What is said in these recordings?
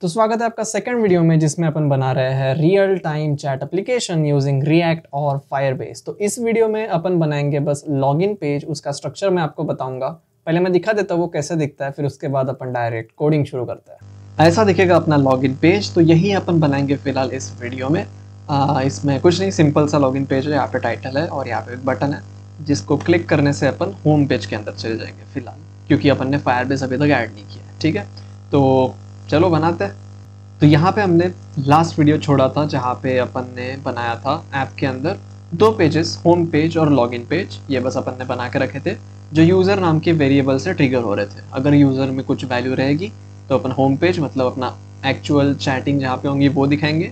तो स्वागत है आपका सेकंड वीडियो में, जिसमें अपन बना रहे हैं real time chat application using react और फायरबेस। तो इस वीडियो में अपन बनाएंगे बस लॉगिन पेज। उसका स्ट्रक्चर मैं आपको बताऊंगा। पहले मैं दिखा देता हूँ वो कैसे दिखता है, फिर उसके बाद अपन डायरेक्ट कोडिंग शुरू करते हैं। ऐसा दिखेगा अपना लॉगिन पेज। तो यही अपन बनाएंगे फिलहाल इस वीडियो में। इसमें कुछ नहीं, सिंपल सा लॉगिन पेज है। यहाँ पे टाइटल है और यहाँ पे एक बटन है जिसको क्लिक करने से अपन होम पेज के अंदर चले जाएंगे फिलहाल, क्योंकि अपन ने फायरबेस अभी तक ऐड नहीं किया है। ठीक है, तो चलो बनाते हैं। तो यहाँ पे हमने लास्ट वीडियो छोड़ा था जहाँ पे अपन ने बनाया था ऐप के अंदर दो पेजेस, होम पेज और लॉगिन पेज। ये बस अपन ने बना के रखे थे जो यूज़र नाम के वेरिएबल से ट्रिगर हो रहे थे। अगर यूज़र में कुछ वैल्यू रहेगी तो अपन होम पेज मतलब अपना एक्चुअल चैटिंग जहाँ पे होंगी वो दिखाएंगे,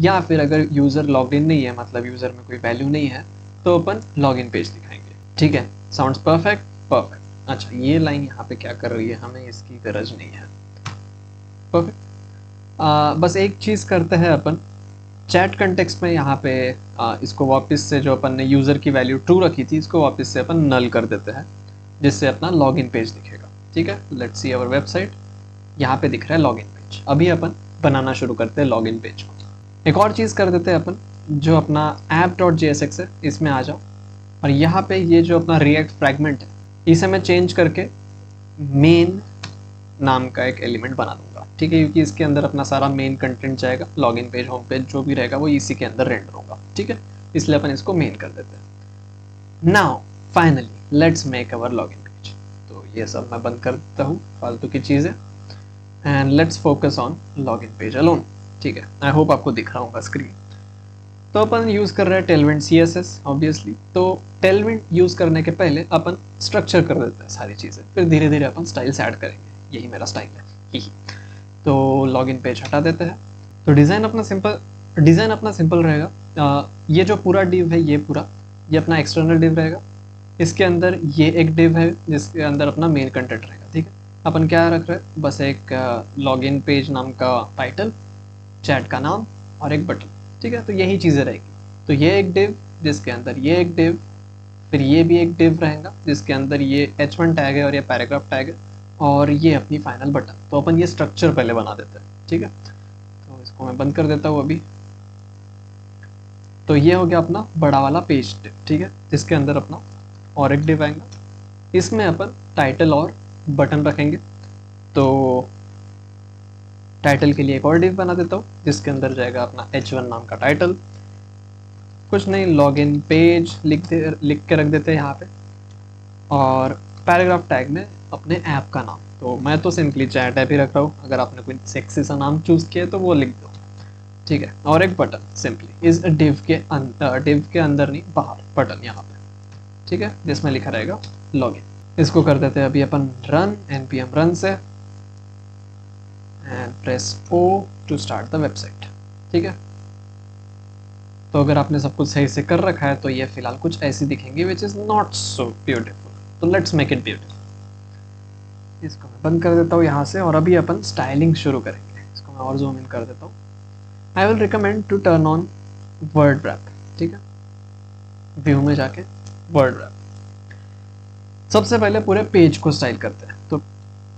या फिर अगर यूज़र लॉग इन नहीं है, मतलब यूज़र में कोई वैल्यू नहीं है, तो अपन लॉगिन पेज दिखाएंगे। ठीक है, साउंड्स परफेक्ट परफेक्ट। अच्छा, ये लाइन यहाँ पे क्या कर रही है, हमें इसकी गरज नहीं है। परफेक्ट। बस एक चीज़ करते हैं अपन चैट कंटेक्स्ट में। यहाँ पे इसको वापस से, जो अपन ने यूज़र की वैल्यू ट्रू रखी थी, इसको वापस से अपन नल कर देते हैं, जिससे अपना लॉगिन पेज दिखेगा। ठीक है, लेट्स सी आवर वेबसाइट। यहाँ पे दिख रहा है लॉगिन पेज। अभी अपन बनाना शुरू करते हैं लॉगिन पेज को। एक और चीज़ कर देते हैं अपन, जो अपना app.jsx है इसमें आ जाओ, और यहाँ पे ये जो अपना रिएक्ट फ्रैगमेंट है इसे मैं चेंज करके मेन नाम का एक एलिमेंट बना दूंगा। ठीक है, क्योंकि इसके अंदर अपना सारा मेन कंटेंट जाएगा। लॉगिन पेज, होम पेज जो भी रहेगा वो इसी के अंदर रेंडर होगा। ठीक है, इसलिए अपन इसको मेन कर देते हैं। Now finally let's make our login page. तो ये सब मैं बंद कर देता हूँ फालतू की चीज़ें, and let's focus on login page alone. ठीक है, आई होप आपको दिख रहा होगा स्क्रीन। तो अपन यूज़ कर रहे हैं टेलविंड CSS ऑब्वियसली। तो टेलविंड यूज़ करने के पहले अपन स्ट्रक्चर कर देते हैं सारी चीज़ें, फिर धीरे धीरे अपन स्टाइल्स ऐड करेंगे। यही मेरा स्टाइल है ही। तो लॉगिन पेज हटा देते हैं। तो डिज़ाइन अपना सिंपल रहेगा। ये जो पूरा डिव है, ये अपना एक्सटर्नल डिव रहेगा। इसके अंदर ये एक डिव है जिसके अंदर अपना मेन कंटेंट रहेगा। ठीक है, अपन क्या रख रहे हैं, बस एक लॉगिन पेज नाम का टाइटल, चैट का नाम और एक बटन। ठीक है, तो यही चीज़ें रहेगी। तो ये एक डिव जिसके अंदर ये एक डिव, फिर ये भी एक डिव रहेगा जिसके अंदर ये H1 टैग है और ये पैराग्राफ टैग है, और ये अपनी फाइनल बटन। तो अपन ये स्ट्रक्चर पहले बना देते हैं। ठीक है, तो इसको मैं बंद कर देता हूँ अभी। तो ये हो गया अपना बड़ा वाला पेज डिव। ठीक है, जिसके अंदर अपना और एक डिव आएगा। इसमें अपन टाइटल और बटन रखेंगे। तो टाइटल के लिए एक और डिव बना देता हूँ जिसके अंदर जाएगा अपना H1 नाम का टाइटल। कुछ नहीं, लॉगिन पेज लिख के रख देते हैं यहाँ पे, और पैराग्राफ टैग में अपने ऐप का नाम। तो मैं तो सिंपली चैट ऐप ही रख रहा हूँ। अगर आपने कोई सेक्सी सा नाम चूज़ किया तो वो लिख दो। ठीक है, और एक बटन सिंपली इस डिव के अंदर नहीं, बाहर बटन यहाँ पे। ठीक है, जिसमें लिखा रहेगा लॉगिन। इसको कर देते हैं अभी अपन रन, npm रन से, and press O to start the website. ठीक है, तो अगर आपने सब कुछ सही से कर रखा है तो ये फिलहाल कुछ ऐसी दिखेंगे, which is not so beautiful. तो लेट्स मेक इट ब्यूटीफुल। इसको मैं बंद कर देता हूँ यहाँ से, और अभी अपन स्टाइलिंग शुरू करेंगे। इसको मैं और जूम इन कर देता हूँ। I will recommend to turn on word wrap. ठीक है, व्यू में जाके वर्ड रैप। सबसे पहले पूरे पेज को स्टाइल करते हैं। तो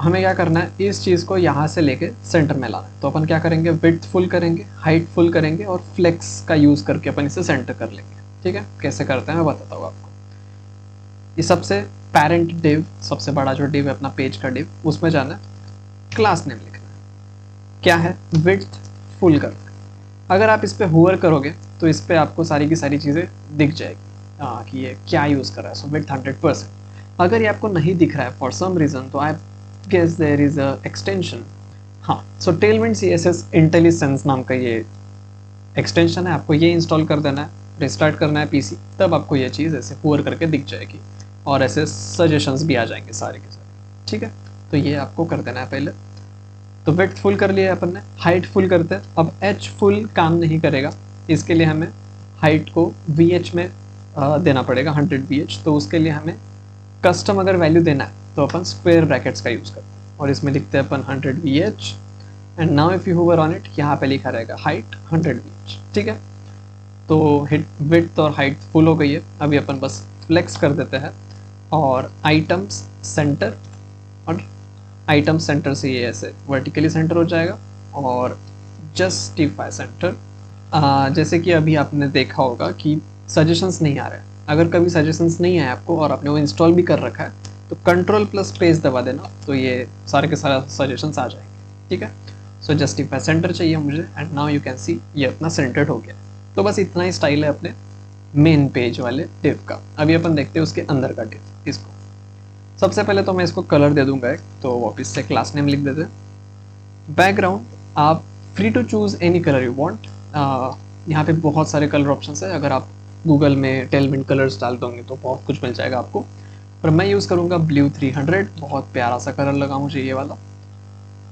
हमें क्या करना है, इस चीज़ को यहाँ से लेके सेंटर में लाना है। तो अपन क्या करेंगे, विड्थ फुल करेंगे, हाइट फुल करेंगे, और फ्लेक्स का यूज़ करके अपन इसे सेंटर कर लेंगे। ठीक है, कैसे करते हैं मैं बताता हूँ आपको। ये सबसे पेरेंट डिव, सबसे बड़ा जो डिव है अपना पेज का डिव, उसमें जाना है, क्लास नेम लिखना है। क्या है, विड्थ फुल करना है। अगर आप इस पर होवर करोगे तो इस पर आपको सारी की सारी चीज़ें दिख जाएगी कि ये क्या यूज़ कर रहा है। सो विड्थ 100%। अगर ये आपको नहीं दिख रहा है फॉर सम रीज़न, तो आप guess there is a extension। हाँ, so Tailwind CSS IntelliSense नाम का ये एक्सटेंशन है। आपको ये इंस्टॉल कर देना है, रिस्टार्ट करना है PC, तब आपको ये चीज़ ऐसे होवर करके दिख जाएगी, और ऐसे सजेशंस भी आ जाएंगे सारे के सारे। ठीक है, तो ये आपको कर देना है पहले। तो विड्थ फुल कर लिया है अपन ने, हाइट फुल करते हैं। अब H फुल काम नहीं करेगा, इसके लिए हमें हाइट को VH में देना पड़ेगा, 100 VH। तो उसके लिए हमें कस्टम अगर वैल्यू देना है तो अपन स्क्वायर ब्रैकेट्स का यूज़ करते हैं, और इसमें लिखते हैं अपन 100 VH, and now if you hover on it, यहाँ पे लिखा रहेगा हाइट 100 VH। ठीक है, तो विड्थ और हाइट फुल हो गई है। अभी अपन बस फ्लेक्स कर देते हैं, और आइटम्स सेंटर, और आइटम सेंटर से ये ऐसे वर्टिकली सेंटर हो जाएगा, और जस्टिफाई सेंटर। जैसे कि अभी आपने देखा होगा कि सजेशंस नहीं आ रहे हैं। अगर कभी सजेशंस नहीं आए आपको और आपने वो इंस्टॉल भी कर रखा है तो कंट्रोल प्लस स्पेस दबा देना, तो ये सारे के सारे सजेशंस आ जाएंगे। ठीक है, सो जस्टिफाई सेंटर चाहिए मुझे, and now you can see ये अपना सेंटर्ड हो गया। तो बस इतना ही स्टाइल है अपने मेन पेज वाले डिव का। अभी अपन देखते हैं उसके अंदर का डिव। इसको सबसे पहले तो मैं इसको कलर दे दूंगा एक, तो वापस से क्लास नेम लिख देते हैं। बैकग्राउंड आप free to choose any colour you want. यहाँ पे बहुत सारे कलर ऑप्शंस है। अगर आप गूगल में टेलविंड कलर्स डाल दोगे तो बहुत कुछ मिल जाएगा आपको, पर मैं यूज़ करूँगा ब्लू 300। बहुत प्यारा सा कलर लगा मुझे ये वाला।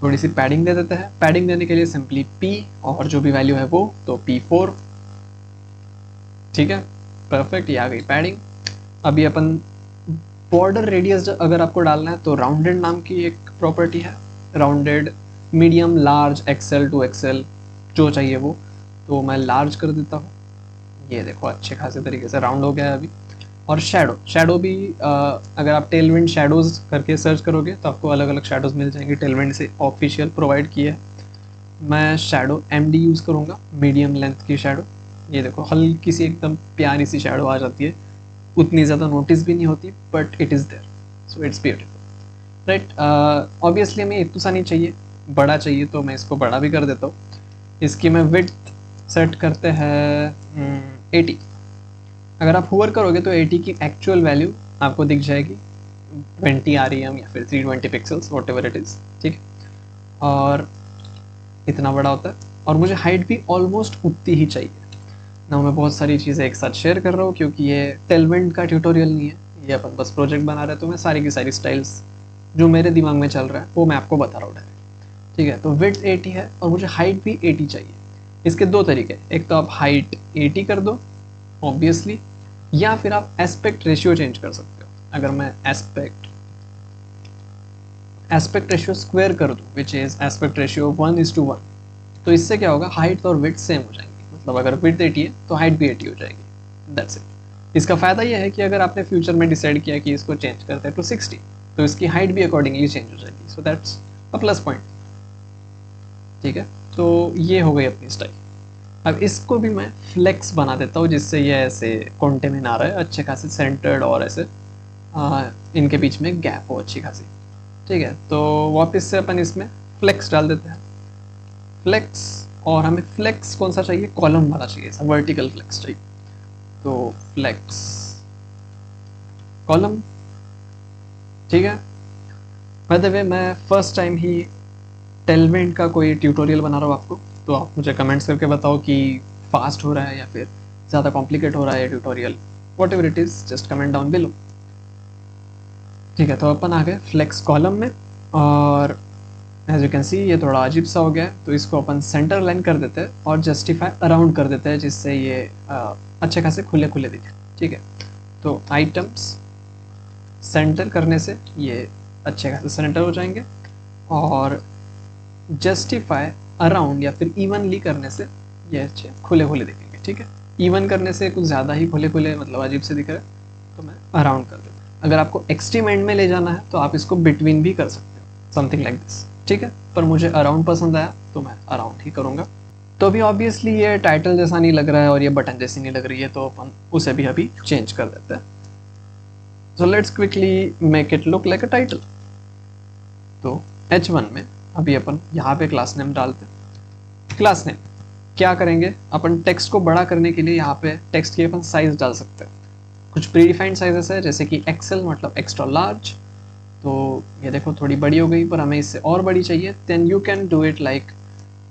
थोड़ी सी पैडिंग दे देते हैं। पैडिंग देने के लिए सिंपली P और जो भी वैल्यू है वो, तो P4। ठीक है, परफेक्ट, ये आ गई पैडिंग। अभी अपन बॉर्डर रेडियस अगर आपको डालना है तो राउंडेड नाम की एक प्रॉपर्टी है। Rounded, medium, large, XL two XL, जो चाहिए वो। तो मैं लार्ज कर देता हूँ। ये देखो अच्छे खासे तरीके से राउंड हो गया है अभी। और शैडो भी अगर आप टेलविंड शैडोज़ करके सर्च करोगे तो आपको अलग अलग शैडोज़ मिल जाएंगे। टेलविंड से ऑफिशियल प्रोवाइड किए है। मैं शैडो MD यूज़ करूँगा, मीडियम लेंथ की शैडो। ये देखो हल्की सी एकदम प्यारी सी शैडो आ जाती है, उतनी ज़्यादा नोटिस भी नहीं होती, but it is there, so it's beautiful, right. Obviously हमें इतना सा नहीं चाहिए, बड़ा चाहिए, तो मैं इसको बड़ा भी कर देता हूँ। इसकी मैं विड्थ सेट करते हैं 80। अगर आप हुवर करोगे तो 80 की एक्चुअल वैल्यू आपको दिख जाएगी 20 REM या फिर 320 pixels, what ever it is. ठीक है, और इतना बड़ा होता है। और मुझे हाइट भी ऑलमोस्ट उतनी ही चाहिए ना। मैं बहुत सारी चीज़ें एक साथ शेयर कर रहा हूँ क्योंकि ये टेलविंड का ट्यूटोरियल नहीं है, ये अपन बस प्रोजेक्ट बना रहे हैं। तो मैं सारी की सारी स्टाइल्स जो मेरे दिमाग में चल रहा है वो मैं आपको बता रहा हूँ डायरेक्ट। ठीक है, तो विड्थ 80 है और मुझे हाइट भी 80 चाहिए। इसके दो तरीके, एक तो आप हाइट 80 कर दो ऑब्वियसली, या फिर आप एस्पेक्ट रेशियो चेंज कर सकते हो। अगर मैं एस्पेक्ट रेशियो स्क्वायर कर दूँ, विच इज़ एस्पेक्ट रेशियो 1:1, तो इससे क्या होगा, हाइट और विड्थ सेम हो जाएंगे। मतलब अगर विड्थ 80 है तो हाइट भी 80 हो जाएगी। That's it. इसका फ़ायदा यह है कि अगर आपने फ्यूचर में डिसाइड किया कि इसको चेंज करते हैं टू 60, तो इसकी हाइट भी अकॉर्डिंगली चेंज हो जाएगी। So that's a plus point. ठीक है, तो ये हो गई अपनी स्टाइल। अब इसको भी मैं फ्लेक्स बना देता हूँ, जिससे ये ऐसे कॉन्टे में ना रहे, अच्छे खासे सेंटर्ड, और ऐसे इनके बीच में गैप हो अच्छी खासी। ठीक है, तो वापस से अपन इसमें फ्लेक्स डाल देते हैं। फ्लेक्स, और हमें फ्लेक्स कौन सा चाहिए, कॉलम वाला चाहिए, वर्टिकल फ्लेक्स चाहिए। तो फ्लेक्स कॉलम। ठीक है, बाय द वे मैं फर्स्ट टाइम ही टेलविंड का कोई ट्यूटोरियल बना रहा हूँ आपको, तो आप मुझे कमेंट्स करके बताओ कि फास्ट हो रहा है या फिर ज़्यादा कॉम्प्लिकेट हो रहा है tutorial, what ever it is, just comment down below. ठीक है, तो अपन आ गए फ्लेक्स कॉलम में, और एज यू कैन सी ये थोड़ा अजीब सा हो गया है, तो इसको अपन सेंटर लाइन कर देते हैं और जस्टिफाई अराउंड कर देते हैं, जिससे ये अच्छे खासे खुले खुले दिखे। ठीक है, तो आइटम्स सेंटर करने से ये अच्छे खासे सेंटर हो जाएंगे, और जस्टिफाई अराउंड या फिर इवनली करने से ये अच्छे खुले खुले दिखेंगे। ठीक है, इवन करने से कुछ ज़्यादा ही खुले खुले, मतलब अजीब से दिख रहा है, तो मैं अराउंड कर देता हूँ। अगर आपको एक्सट्रीम एंड में ले जाना है तो आप इसको बिटवीन भी कर सकते हो, समथिंग लाइक दिस। ठीक है, पर मुझे अराउंड पसंद आया तो मैं अराउंड ही करूँगा। तो अभी ऑब्वियसली ये टाइटल जैसा नहीं लग रहा है और ये बटन जैसी नहीं लग रही है, तो अपन उसे भी अभी चेंज कर देते हैं। So let's quickly make it look like a title. तो H1 में अभी अपन यहाँ पे क्लास नेम डालते हैं। क्लास नेम क्या करेंगे, अपन टेक्स्ट को बड़ा करने के लिए यहाँ पे टेक्स्ट की अपन साइज डाल सकते हैं। कुछ प्रीडिफाइंड साइजेस है, जैसे कि एक्सेल मतलब एक्स्ट्रा लार्ज, तो ये देखो थोड़ी बड़ी हो गई, पर हमें इससे और बड़ी चाहिए, then you can do it like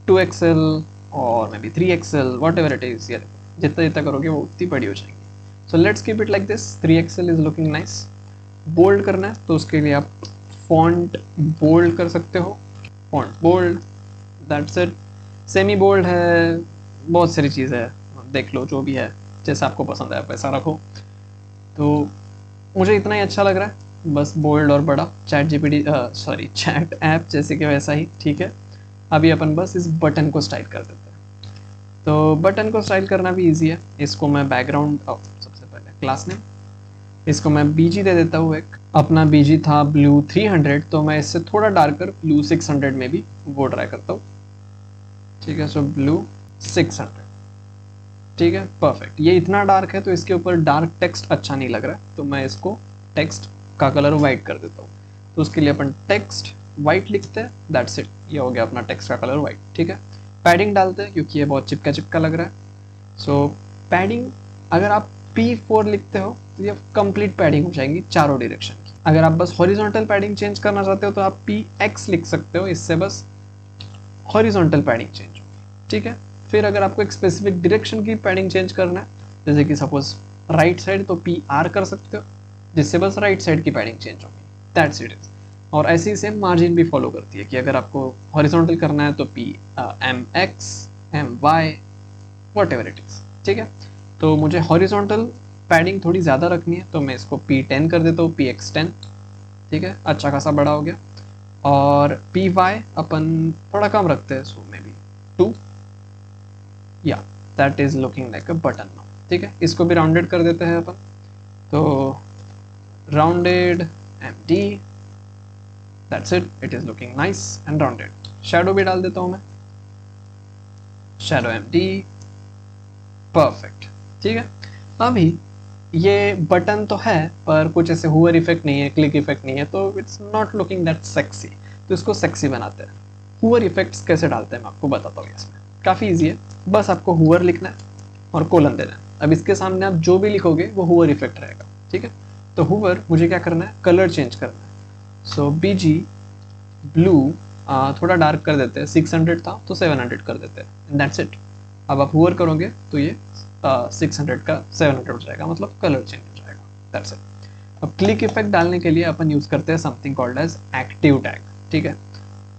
2XL और maybe 3XL, whatever it is. ये जितना जितना करोगे वो उतनी बड़ी हो जाएंगी। So let's keep it like this. 3XL is looking nice. Bold करना है तो उसके लिए आप फॉन्ट बोल्ड कर सकते हो, font bold, that's it. Semi bold है, बहुत सारी चीज़ें है, देख लो जो भी है, जैसा आपको पसंद है आप वैसा रखो। तो मुझे इतना ही अच्छा लग रहा है, बस बोल्ड और बड़ा, चैट ऐप जैसे कि वैसा ही। ठीक है, अभी अपन बस इस बटन को स्टाइल कर देते हैं। तो बटन को स्टाइल करना भी इजी है। इसको मैं बैकग्राउंड, सबसे पहले क्लास नेम, इसको मैं BG दे देता हूँ। एक अपना BG था ब्लू 300, तो मैं इससे थोड़ा डार्कर ब्लू 600 में भी वो ट्राई करता हूँ। ठीक है। सो ब्लू 600, ठीक है, परफेक्ट। ये इतना डार्क है तो इसके ऊपर डार्क टेक्स्ट अच्छा नहीं लग रहा है, तो मैं इसको टेक्स्ट का कलर वाइट कर देता हूँ। तो उसके लिए अपन टेक्स्ट वाइट लिखते हैं, दैट्स इट, ये हो गया अपना टेक्स्ट का कलर वाइट, ठीक है। पैडिंग डालते हैं क्योंकि ये बहुत चिपका चिपका लग रहा है। सो पैडिंग अगर आप P4 लिखते हो तो ये कंप्लीट पैडिंग हो जाएंगी चारों डायरेक्शन की। अगर आप बस हॉरिजॉन्टल पैडिंग चेंज करना चाहते हो तो आप PX लिख सकते हो, इससे बस हॉरिजॉन्टल पैडिंग चेंज होगी, ठीक है। फिर अगर आपको एक स्पेसिफिक डायरेक्शन की पैडिंग चेंज करना है, जैसे कि सपोज राइट साइड, तो PR कर सकते हो, जिससे बस राइट साइड की पैडिंग चेंज होगी, दैट्स इट। और ऐसे ही सेम मार्जिन भी फॉलो करती है कि अगर आपको हॉरिजॉन्टल करना है तो MX, MY, whatever it is, ठीक है। तो मुझे हॉरिजॉन्टल पैडिंग थोड़ी ज़्यादा रखनी है तो मैं इसको P10 कर देता हूँ, PX10, ठीक है, अच्छा खासा बड़ा हो गया। और PY अपन थोड़ा कम रखते हैं, सो मे बी 2, या that is looking like a button now, ठीक है। इसको भी राउंडेड कर देते हैं अपन, तो rounded MD, that's it, it is looking nice and rounded. Shadow भी डाल देता हूँ मैं, शैडो MD, परफेक्ट, ठीक है। अभी ये बटन तो है पर कुछ ऐसे हुवर इफेक्ट नहीं है, क्लिक इफेक्ट नहीं है, तो it's not looking that sexy, तो इसको सेक्सी बनाते हैं। हुवर इफेक्ट्स कैसे डालते हैं मैं आपको बताता हूँ। इसमें काफ़ी ईजी है, बस आपको हुवर लिखना है और कोलन देना है। अब इसके सामने आप जो भी लिखोगे वो हुवर इफेक्ट रहेगा, ठीक है। तो हुवर मुझे क्या करना है, कलर चेंज करना है। सो BG ब्लू थोड़ा डार्क कर देते हैं, 600 था तो 700 कर देते हैं, दैट्स इट। अब आप हुवर करोगे तो ये 600 का 700 हो जाएगा, मतलब कलर चेंज हो जाएगा, दैट्स इट। अब क्लिक इफेक्ट डालने के लिए अपन यूज़ करते हैं something called as active tag, ठीक है।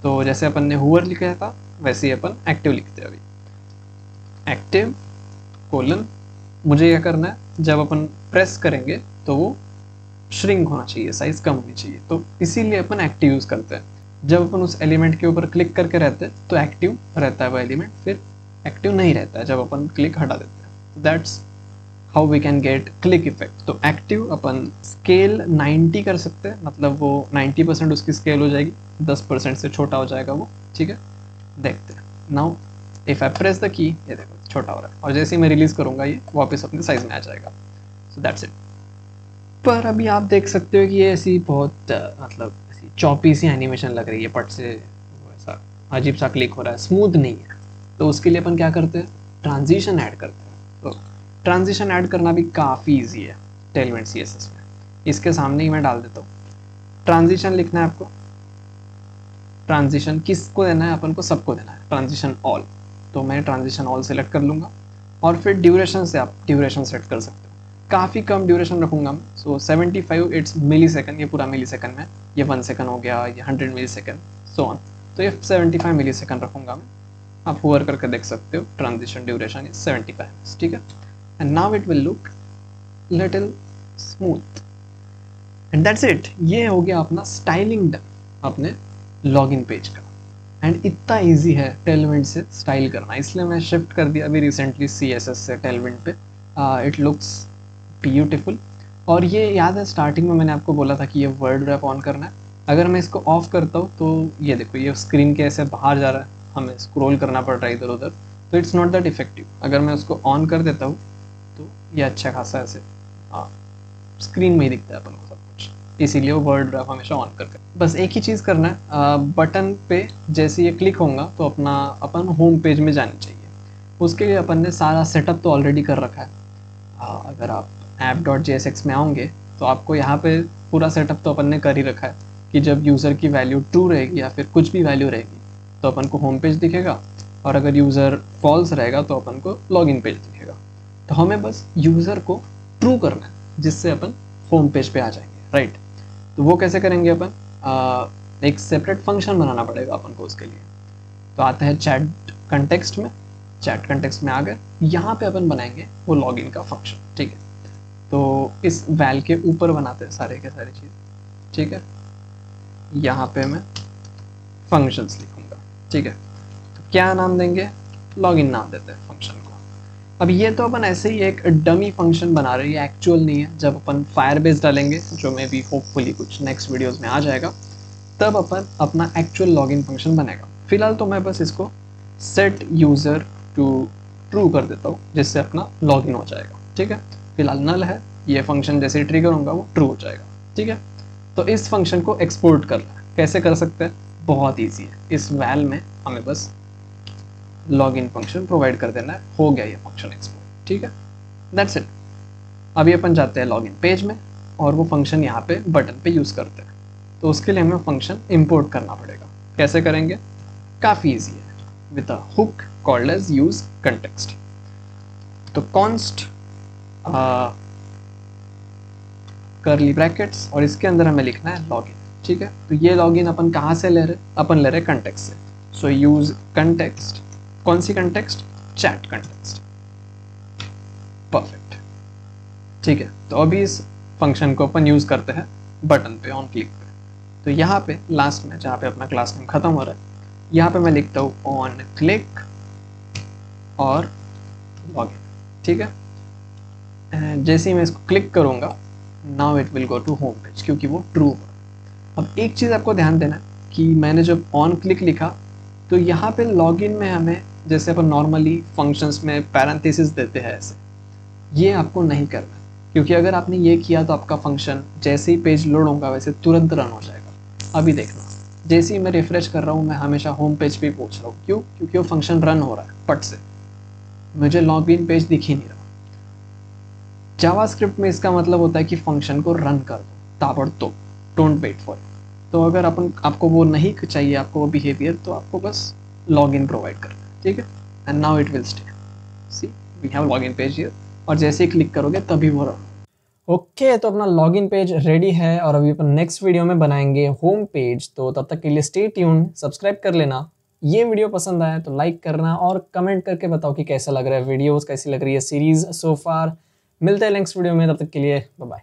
तो जैसे अपन ने हुवर लिखा था वैसे ही अपन एक्टिव लिखते हैं। अभी एक्टिव कोलन, मुझे क्या करना है, जब अपन प्रेस करेंगे तो वो श्रिंक होना चाहिए, साइज कम होनी चाहिए, तो इसीलिए अपन एक्टिव यूज़ करते हैं। जब अपन उस एलिमेंट के ऊपर क्लिक करके रहते हैं तो एक्टिव रहता है वो एलिमेंट, फिर एक्टिव नहीं रहता है जब अपन क्लिक हटा देते हैं। That's how we can get click effect. तो एक्टिव अपन स्केल 90 कर सकते हैं, मतलब वो 90% उसकी स्केल हो जाएगी, 10% से छोटा हो जाएगा वो, ठीक है। देखते हैं, now if I press the key, ये देखो छोटा हो रहा है, और जैसे ही मैं रिलीज करूंगा ये वापस अपने साइज में आ जाएगा, सो दैट्स इट। पर अभी आप देख सकते हो कि ये ऐसी बहुत मतलब ऐसी चॉपी सी एनिमेशन लग रही है, पट से ऐसा अजीब सा क्लिक हो रहा है, स्मूथ नहीं है। तो उसके लिए अपन क्या करते हैं, ट्रांजिशन ऐड करते हैं। तो ट्रांजिशन ऐड करना भी काफ़ी ईजी है टेलमेंट CSS में। इसके सामने ही मैं डाल देता हूँ, ट्रांजिशन लिखना है आपको। ट्रांजिशन किसको देना है, अपन को सबको देना है, ट्रांजिशन ऑल। तो मैं ट्रांजिशन ऑल सेलेक्ट कर लूँगा और फिर ड्यूरेशन से आप ड्यूरेशन सेट कर सकते हो। काफ़ी कम ड्यूरेशन रखूँगा मैं, सो 75 इट्स मिली सेकेंड, ये पूरा मिली सेकेंड में, ये 1 सेकेंड हो गया, ये 100 मिली सेकेंड, सो ऑन। तो ये 75 मिली सेकेंड रखूँगा मैं। आप हुवर करके देख सकते हो, ट्रांजिशन ड्यूरेशन इज 75, ठीक है। And now it will look little smooth and that's it. ये हो गया अपना स्टाइलिंग डन अपने लॉगिन पेज का। एंड इतना इजी है टेलविंड से स्टाइल करना, इसलिए मैं शिफ्ट कर दिया अभी रिसेंटली CSS से टेलविंड पे। It looks beautiful. और ये याद है स्टार्टिंग में मैंने आपको बोला था कि ये वर्ड रैप ऑन करना है। अगर मैं इसको ऑफ करता हूँ तो ये देखो, ये स्क्रीन के ऐसे बाहर जा रहा है, हमें स्क्रॉल करना पड़ रहा है इधर उधर, तो इट्स नॉट दैट इफेक्टिव। अगर मैं उसको ऑन कर देता हूँ तो ये अच्छा खासा ऐसे स्क्रीन में ही दिखता है अपन को सब कुछ, इसीलिए वो वर्ड रैप हमेशा ऑन करके। बस एक ही चीज़ करना है, बटन पे जैसे ये क्लिक होगा तो अपन होम पेज में जानी चाहिए। उसके लिए अपन ने सारा सेटअप तो ऑलरेडी कर रखा है। अगर आप app.jsx में आओगे तो आपको यहाँ पे पूरा सेटअप तो अपन ने कर ही रखा है कि जब यूज़र की वैल्यू ट्रू रहेगी या फिर कुछ भी वैल्यू रहेगी तो अपन को होम पेज दिखेगा, और अगर यूज़र फॉल्स रहेगा तो अपन को लॉगिन पेज दिखेगा। तो हमें बस यूज़र को ट्रू करना है जिससे अपन होम पेज पे आ जाएंगे, राइट। तो वो कैसे करेंगे अपन, एक सेपरेट फंक्शन बनाना पड़ेगा अपन को उसके लिए। तो आते हैं चैट कंटेक्स्ट में, चैट कंटेक्स्ट में आ गए, यहाँ पे अपन बनाएंगे वो लॉगिन का फंक्शन, ठीक है। तो इस वैल के ऊपर बनाते हैं सारे के सारी चीज़, ठीक है। यहाँ पे मैं फंक्शंस लिखूंगा, ठीक है। तो क्या नाम देंगे, लॉगिन नाम देते हैं फंक्शन को। अब ये तो अपन ऐसे ही एक डमी फंक्शन बना रहे हैं, एक्चुअल नहीं है। जब अपन फायरबेस डालेंगे, जो मे बी होपफुली कुछ नेक्स्ट वीडियोस में आ जाएगा, तब अपन अपना एक्चुअल लॉगिन फंक्शन बनेगा। फिलहाल तो मैं बस इसको सेट यूज़र टू ट्रू कर देता हूँ, जिससे अपना लॉगिन हो जाएगा। ठीक है, फिलहाल नल है, ये फंक्शन जैसे ट्रिगर होगा वो ट्रू हो जाएगा। ठीक है, तो इस फंक्शन को एक्सपोर्ट करना है, कैसे कर सकते हैं? बहुत ईजी है। इस वैल में हमें बस लॉगिन फंक्शन प्रोवाइड कर देना है, हो गया ये फंक्शन एक्सपोर्ट। ठीक है, दैट्स इट। अभी अपन जाते हैं लॉगिन पेज में और वो फंक्शन यहाँ पे बटन पे यूज़ करते हैं। तो उसके लिए हमें फंक्शन इंपोर्ट करना पड़ेगा। कैसे करेंगे? काफ़ी ईजी है, with a hook called as use context. तो कॉन्स्ट कर्ली ब्रैकेट्स और इसके अंदर हमें लिखना है लॉगिन। ठीक है, तो ये लॉगिन अपन कहाँ से ले रहे? अपन ले रहे कंटेक्स्ट से। सो यूज कंटेक्स्ट, कौन सी कंटेक्स्ट? Chat context. परफेक्ट। ठीक है, तो अभी इस फंक्शन को अपन यूज करते हैं बटन पे, ऑन क्लिक पे। तो यहाँ पे लास्ट में जहाँ पे अपना क्लास नेम खत्म हो रहा है, यहाँ पे मैं लिखता हूँ ऑन क्लिक और लॉगिन। ठीक है, जैसे ही मैं इसको क्लिक करूँगा, now it will go to home page, क्योंकि वो ट्रू हुआ। अब एक चीज़ आपको ध्यान देना है कि मैंने जब ऑन क्लिक लिखा तो यहाँ पे लॉगिन में हमें, जैसे अपन नॉर्मली फंक्शंस में पैरेंथेसिस देते हैं, ऐसे ये आपको नहीं करना है, क्योंकि अगर आपने ये किया तो आपका फंक्शन जैसे ही पेज लोड होगा वैसे तुरंत रन हो जाएगा। अभी देखना, जैसे ही मैं रिफ्रेश कर रहा हूँ, मैं हमेशा होम पेज पे पहुँच रहा हूँ। क्यों? क्योंकि वो फंक्शन रन हो रहा है पट से, मुझे लॉगिन पेज दिख ही नहीं रहा। जावास्क्रिप्ट में इसका मतलब होता है कि फंक्शन को रन कर दो ताबड़तोड़, डोंट वेट फॉर इट। तो अगर आपको वो नहीं चाहिए, आपको वो बिहेवियर, तो आपको बस लॉगिन प्रोवाइड करना है। ठीक है, and now it will stay. See, we have login page here, और जैसे ही क्लिक करोगे तभी वो रन। ओके, तो अपना लॉगिन पेज रेडी है और अभी अपन नेक्स्ट वीडियो में बनाएंगे होम पेज। तो तब तक के लिए स्टे ट्यून, सब्सक्राइब कर लेना। ये वीडियो पसंद आया तो लाइक करना और कमेंट करके बताओ कि कैसा लग रहा है वीडियोस, कैसी लग रही है सीरीज सो फार। मिलते हैं नेक्स्ट वीडियो में, तब तक के लिए बाय बाय।